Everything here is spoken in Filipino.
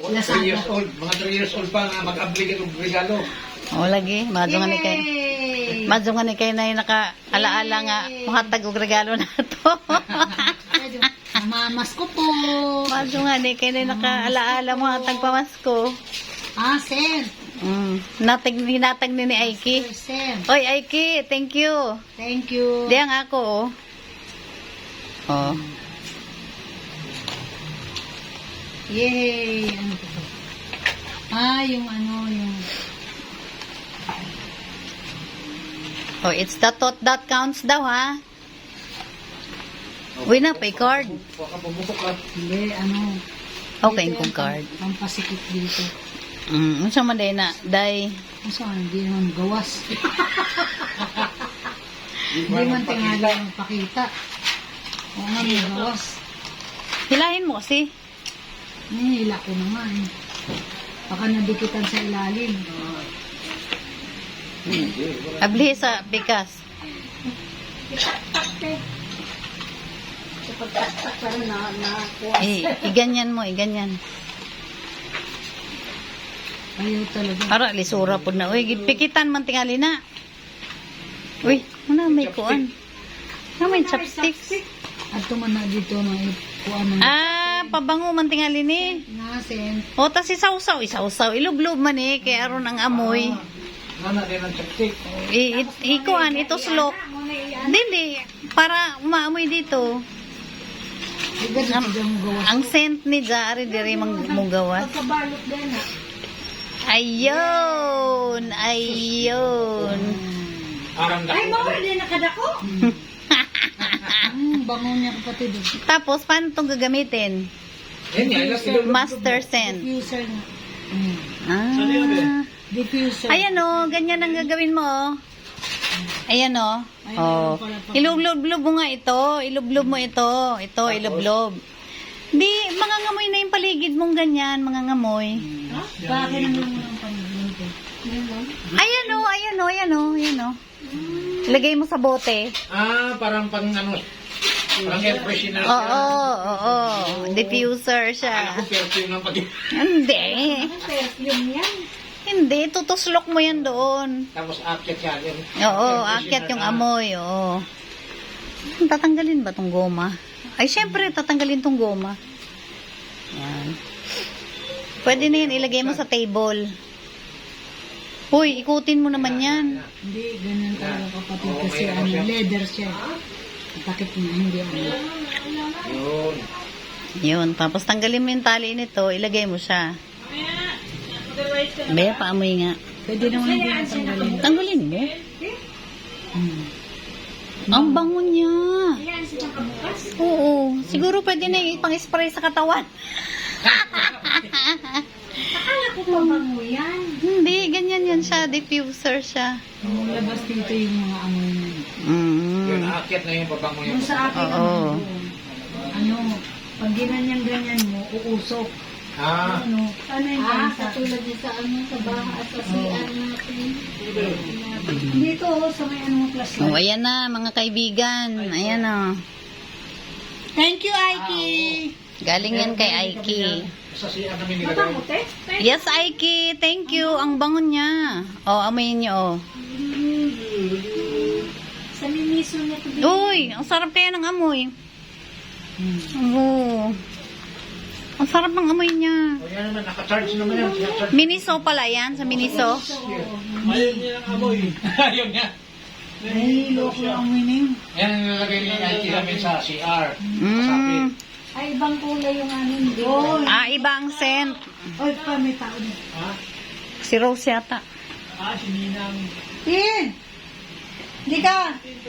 3 years old. Mga 3 years old pa nga mag-abli ng regalo. O, lagi. Madyo nga ni kay. Madyo nga ni kay na yung naka-alaala nga. Muhatag og regalo na to. Mamas ko po. Madyo nga ni kay na yung naka-alaala muhatag pamasko. Sen. Hinatag ni Aiki. Sen. Oy, Aiki, thank you. Thank you. Di ang ako, oh. Oh. Yay! Ano po to? Yung yung... Oh, it's the thought that counts daw, ha? Uy na, pay card. Baka pabukok ka. Hindi, Okay, kung card. Pampasikip dito. Unsa man day na, day. Hindi naman gawas. Hindi man tingala yung pakita. Oo nga, may gawas. Hilahin mo kasi. Hila ko naman. Baka nadikitan sa ilalim. Abli sa pikas. Sa pagtaktak parang nakakuha. Iganyan mo, iganyan. Ayaw talaga. Para lisura po na. Uy, pikitan man tingali na. Uy, muna may kuan. May chopsticks. At tumana dito na kuha ng... Pabango man tingali ni. Nasen. O, tas isaw-saw. Isaw-saw. Ilublob man eh. Kaya aron ang amoy. Nana din ang chapstick. Ikuan, ito slok. Dili. Para umaamoy dito. Ang scent ni Jari diri manggawas. Pagkabalot din na. Ayun. Ayun. Ay, mawala din nakadako. Bango niya kapatid. Tapos, paano itong gagamitin? Master scent. Diffuser na. Diffuser. Ayan o, ganyan ang gagawin mo o. Ayan o. Oh. Ilublob mo nga ito. Ilublob mo ito. Ito, ilublob. Di, mangangamoy na yung paligid mong ganyan. Mangangamoy. Bakit naman mo ng paligid? Ayan o, ayan o, ayan o. Ayan o. Ilagay mo sa bote. Parang pang parang air freshener. Oo. Diffuser siya. Alam ko, perfume ng pati. Hindi. Perfume yan. Hindi, tutuslok mo yan doon. Tapos akyat siya. Oo, akyat yung amoy, oo. Tatanggalin ba tong goma? Ay, syempre, tatanggalin tong goma. Yan. Pwede na yan, ilagay mo sa table. Uy, ikutin mo naman yan. Hindi, ganyan talaga kapatid kasi leather siya. Takip na, hindi Yun. Yun, tapos tanggalin mo yung tali nito, ilagay mo siya. Baya, paamoy nga. Pwede naman hindi natanggalin. Tanggalin mo. Ang bango niya. Ayan, siya kabukas. Oo, siguro pwede na yung pang-spray sa katawan. Akala ko pabango yan. Hindi, ganyan yan siya. Diffuser siya. Labas dito yung mga amoy niya. Yun, akyat na yung pabango yun. Yung sa akin, Oo. Pag ganyan mo, uusok. Ano yung katulad din sa sa baha, sa CR natin. Dito, sa may flashlight. Oh, ayan na, mga kaibigan. Ayan o. Thank you, Aiki. Galing yan kay Aiki. Sa siya namin nilagay. Yes, Aiki. Thank you. Ang bango niya. O, amoyin niyo, o. Sa mimiso niya to. Uy, ang sarap kaya ng amoy. Oo. Ang sarap ng amoy niya. O yan naman, naka-charge naman yan. Miniso pala yan, sa Miniso. Ayaw niya ng amoy. Ayaw niya. Ay, loko ang amoy na yun. Yan ang nilalagay ni IT namin sa CR. Masakit. Ay, ibang kulay yung hindi. Iba ang scent. Oy, pa, may tao na. Si Rose yata. Si Ninang. Tin! Hindi ka!